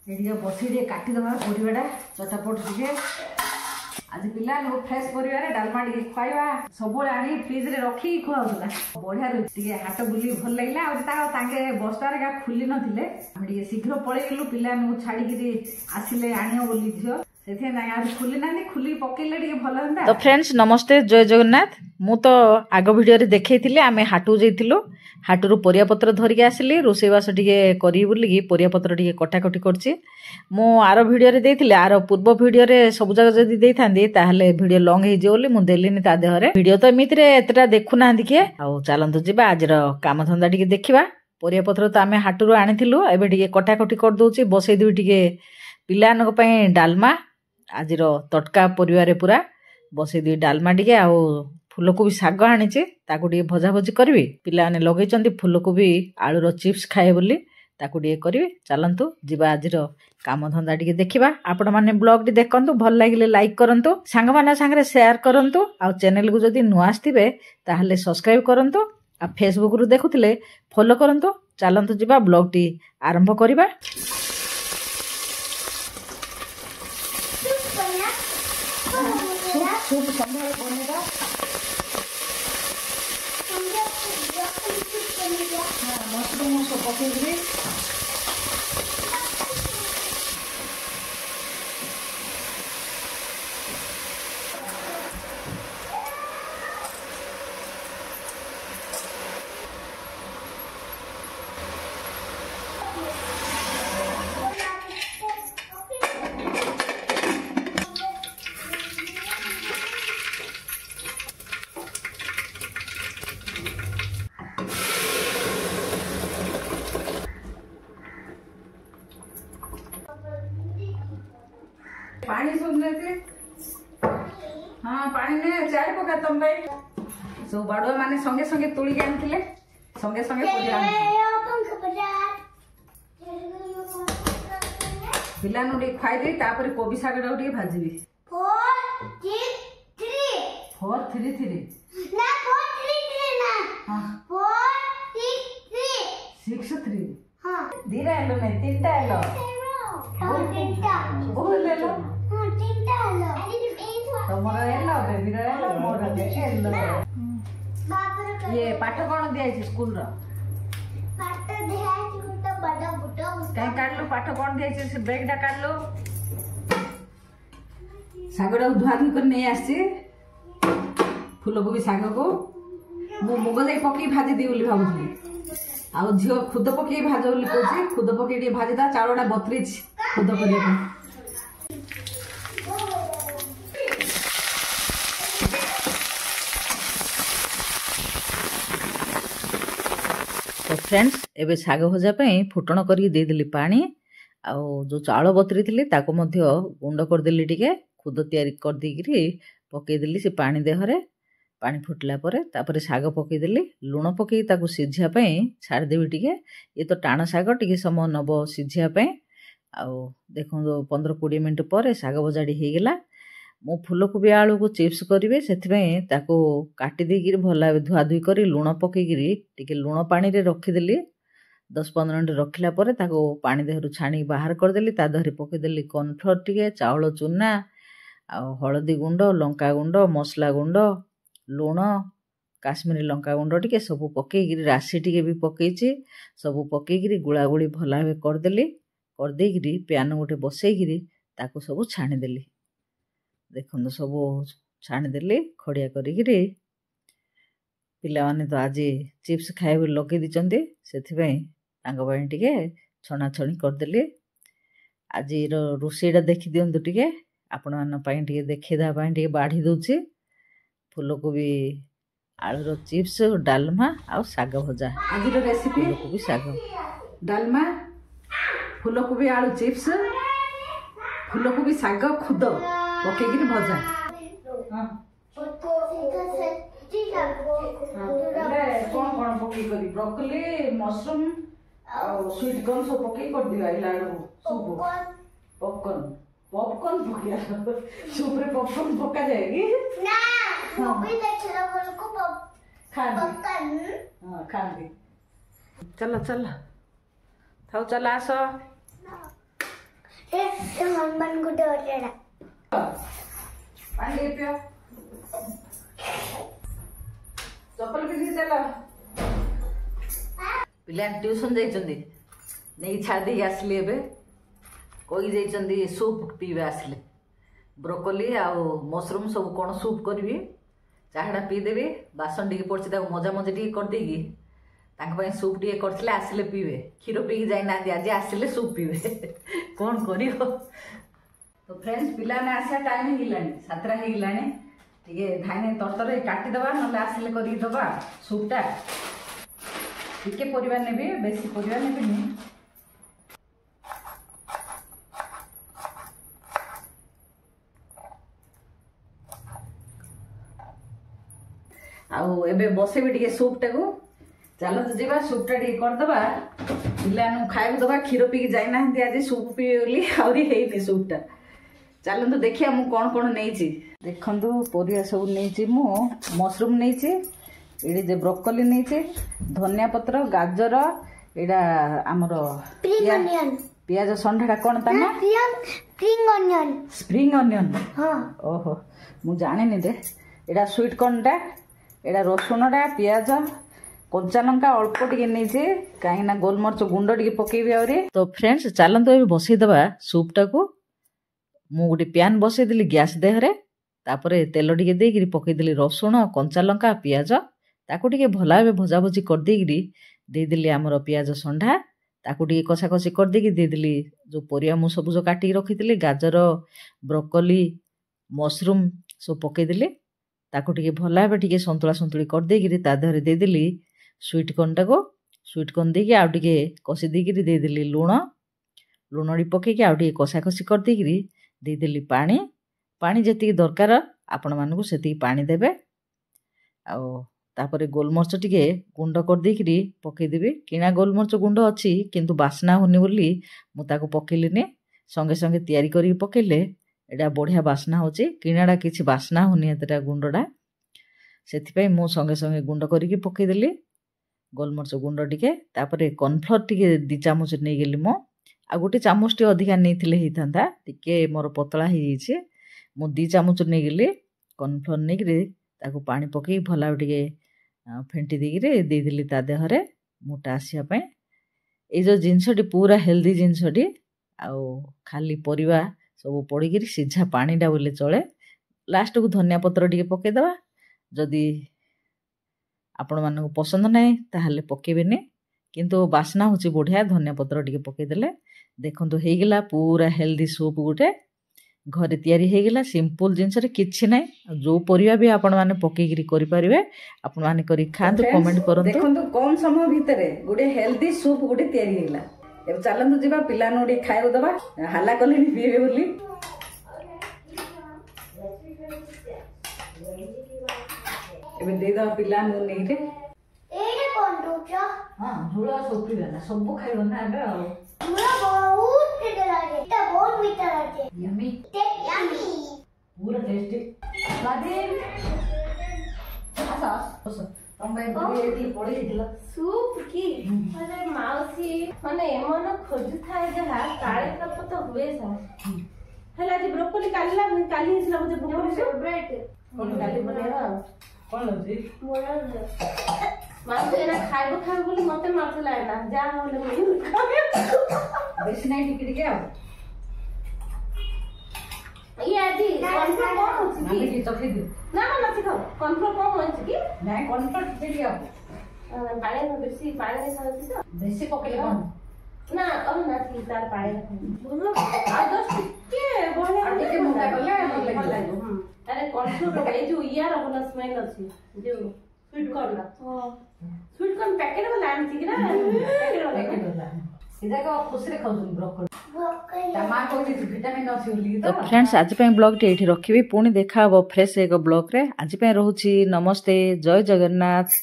ये बसी टे काटिदेवा परिवाटा चटापट टे आज पिला फ्रेश परिवार डालमा टे खुआ सब आनी फ्रिज रे रखी खुआला बढ़िया टे हाट बुली भल लगे बस्तार खुली नथिले शीघ्र पलैलु पिला छाड़ी आसिले आण बोली झील से खुली ना खुली पकड़े भल तो फ्रेंड्स नमस्ते जय जगन्नाथ मु तो आग भिडियो रे देखैथिले आमे हाटू जइथिलु हाटू परिया पत्र धरिक आसिली रोषेईबास टिके करी बोलिकी परिया पत्र टिके कटाकटी करछि मु आर भिडियो रे देइथिले आर पूर्व भिडियो रे सब जगह जदी देइथांदी ताहले भिडियो लॉन्ग हे जे बोली मु देलिनी ता देहरे भिडियो तो एमिति रे एतटा देखु नांदी के आ चलंतु जिबा आजर काम धंदा टिके देखिबा परिया पत्र तो आमे हाटू रो आनिथिलु एबे टिके कटाकटी कर दोछि बसै दुई टिके पिलानक पई डालमा आजिर तटका परिवार पूरा बसै दी डालमा टिके आ फूलकोबी शाग आनीचे ताकू टिके भजा भजी करबी पिलाने लगैचंती फूलकोबी आलूर चिप्स खाए बोली ताकू टिके करबी चलंतु जिबा आजिर काम धंदा टिके देखिबा आपण माने ब्लॉग टी देखंतु भल लागिले लाइक करंतु सांग माना सांगरे शेयर करंतु आ चैनल को जदी नुआ आस्तिबे ताहले सब्सक्राइब करंतु आ फेसबुक रु देखुथिले फॉलो करंतु चलंतु जिबा ब्लॉग टी आरंभ करिबा सूप संभाल बनेगा मशरूम सब पकेगी पानी सुनने हाँ पानी ने चाय पका तुम भाई सब बाड़ुआ माने संगे संगे तोड़ी के आनथिले संगे संगे पिला नुडी खाई दे तापर कोबी सागडा उठी भाजीबी 4-3-3 ना 4-3-3 ना हां 4-6-3 हां धीरे आलो नहीं तीनटा आलो हां तीनटा बोल ले लो तमरा एला बेबी रे एला मोर एला ये पाठ कोन दियाई स्कूल रो पाठ दियाई गुटा बड़ा बुटा काई काढलो पाठ कोन दियाई से बैग डा काढलो सागडा धुआधुई कर नहीं आसी फूलकोबी साग को मु मुग दे पकी भाजी दी बोली भाबुथली आ झियो खुद पकी भाजो बोली कहछि खुद पकी डी भाजी दा चारोडा बत्रीच खुद करिया तो फ्रेंड्स एबे साग भजा फुटण करके देदेली पानी आउ जो चाउल बतरी थी ताको मध्य गुंड करदेली टिके खुद तैयारी कर देकरी पकईदेली से पानी देहरे पानी फुटला परे तापर साग पकईदेली लुण पकई ताको सिझिया छाड़देवी टिके ये तो टाण साग टिके समय नब सिझिया आउ देखो 15-20 मिनट पर साग भजाड़ी हो गला मो फूलकोबी आलू को चिप्स करेंगे से काटी देकर भल धुआधुई कर लुण पकईकरी टिके लुण पानी रे रखीदेली 10-15 मिनट रखला परे ताको पानी देहरु छाणी बाहर करदेली ता देहरे पकईदेली कॉर्नफ्लोर टिके चाउल चूना आ हलदी गुंड लंका गुंड मसला गुंड लुण काश्मीरी लंका गुंड टिके सब पकईकरी राशि टिके भी पकईची सब पकईकरी गुलागुली भल भाव करदेली करदेकरी प्यान गोटे बसईकरी ताको सब छाणीदेली देखो सब छाणीदेली खड़िया करी पिला माने तो आज चिप्स खाए लगे दीचंती से टिके छणाछणी करदेली आज रोषेईटा देखी दिंतु टिके आपण मान टिके देखा टिके बाढ़ी दूची फूलकोबी आलूर चिप्स डालमा आ साग भजा आज रेसिपी फूलकोबी साग डालमा फूलकोबी आलू चिप्स फूलकोबी साग खुद पकईकरी भजा कौन कौन पकई करी ब्रोकली मशरूम स्वीट कॉर्न सब पकई कर दिया लाडू सूप पॉपकॉर्न पॉपकॉर्न पकिया सूप रे पॉपकॉर्न पका जाएगी ना मूवी देखला बोल को पॉपकॉर्न हां खा दे चलो चलो थाओ चला आसो हनुमान गुड्डे ओरेड़ा पानी पियो चप्पल पिंधि चलो पिला ट्यूशन जाइछन्ती नहीं छाड़ी आसली एबे कोई जाइछन्ती सूप पीबे आसले ब्रोकोली आ मशरूम सब कौन सूप करी चाहटा पीदेवी बासन टी पड़ी मजा मजा टी कर देगी सूप टी करते आसिले पीबे क्षीर पीकी जाना आज आसिले सूप पीबे कौन कर तो फ्रेंड्स पिला ने आसा टाइम होगलानी सातटा होगलानी टे धाने तरतर काटिदबा ना आसिले करदबा सूपटा टिके परिवार नेबी बेसी परिवार नेबिनी आउ एबे बसेबी टिके सूपटा को चलत जीवा सूपटा टिके करदबा पिलानु खाइबु दबा क्षीर पीकी जाई नाहंती आज सूप पीली आउरी हेइनी सूपटा चलतु देखिया मु कोन कोन नेइची देखंतु परिया सब नेइची मु मशरूम नेइची एडी जे ब्रोकोली नेइची धनिया पत्र गाजर एडा हमरो पियाज संढाडा कोन ताना स्प्रिंग अनियन हां ओहो मु जाने नि दे एडा स्वीट कॉर्न टा एडा रसुणटा पियाज कंचा लंका अल्प टिके नहीं कहीं गोलमरच गुंड टिके पकेबी आउरी तो फ्रेंड्स चलतु ए बसईदबा सूपटा को मु गोटे प्यान बसईदेली गैस देहरे तापरे तेल टिके देकरी पकईदेली रसुण कंचा लंका पियाज ताकू टिके भला भाबे भजा भजी कर देकरी देदेली हमर पियाज संढा ताकू टिके कषा कषी कर देकी देदेली जो परिया मु सब जो काटी रखीली गाजर ब्रोकोली मशरूम सब पकईदेली ताकू टिके भला भाबे टिके संतुला संतुली कर देकरी ता देहरे देदेली स्वीट कॉर्न टाको स्वीट कॉर्न देकी आउ टिके कषी देकरी देदेली लूण लूण पकेकी आउ टिके कषा कषी कर देकरी देदेली पानी पानी जेतिकी दरकार आपण मानकु सेतिकी पानी देबे आ तापरे गोलमरच टिके गुंड कर देकरी पकेदेबी किना गोलमरच गुंड अच्छी किंतु बास्ना होनी बोली मु ताको पकेलिनी संगे संगे तैयारी करी पकेले एटा बढ़िया बास्ना होची किनाडा किछि बास्ना होनी एतटा गुंडटा सेथिपई मु संगे संगे गुंड करिकी पकेदेली गोलमरच गुंड टिके तापरे कॉर्नफ्लोर टिके 2 चामच नै गेली मो आ गोटे चामच टी अधिका नैथिले हेइथांता टिके मोर पतला हे जाइछे मु 2 चामच नै गेली कॉर्नफ्लोर नै गिरे ताको पानी पकेई भला टिके फेंटी देगिरे दे देली ता देहरे मोटा आसिया पय ए जो जिंसटी पूरा हेल्दी जिंसटी आ खाली परिवा सब पड़ीगिरी सीझा पानीटा बोले चले लास्ट को धनिया पत्र टिके पकेदबा जदि आपण मानक पसंद नाई ताहले पकेबेनी किंतु बास्ना होची बढ़िया धनिया पत्र टिके पकेदेले देखंतु हेगला पूरा हेल्दी सूप गुटे घरे तैयारी हेगला सिंपल जिंस रे किछि नाई जो परिवा भी आपण माने पकेगिरी करि परिबे आपण माने करि खांतु कमेंट करंतु देखंतु कम समय भितरे गुटे हेल्दी सूप गुटे तैयारी हेगला ए चलंतु जीवा पिला नोडी खाइबो दबा हल्ला कलिनी पीबे बोली एबे दे दा पिला नो नै रे एडे कोन दोचा हां झोला सब पीबे ना सब खाइबो ना एबे झोला बहुत टेस्ट लागे ता बहुत मीठा लागे यम्मी यम्मी पूरा टेस्टी लागे आसा बस तंबाई बडी एटी पड़ी दिला सूप की अरे माउसी माने एमन खोजु थाए जहा काळे कप तो हुए सा हला जी ब्रोकोली काली हिसला मुझे ब्रोकोली फेवरेट कोन काली बनेरा कोन लजी मोरा माउसी एना खाइबो बोली मते मारथला एना जा होले मुई बेसी नाही टिके टिके आ ये आजी कॉर्नफ्लोर कौन होची माने की चखी दे ना ना खाओ कॉर्नफ्लोर कौन होची की नाही कॉर्नफ्लोर टिके आ पानी में पानी खाओची तो बेसी पकेले कोन ना और ना थी तार पानी बोलो आ दस टिके बोले टिके मोटा करले भल लागो अरे कॉर्नफ्लोर ए जो यार अपना स्मेल अछि जो sweet corn sweet corn packet वाला आनी थी ना पैकेट वाला सीधा को खुश रे खाउछन ब्रोकोली ब्रोकोली तमा कोइ विटामिन अछि बोली तो फ्रेंड्स आज पे ब्लॉग टे एठी रखिबी पुणी देखा हबो फ्रेश एक ब्लॉग रे आज पे रहूची नमस्ते जय जगन्नाथ।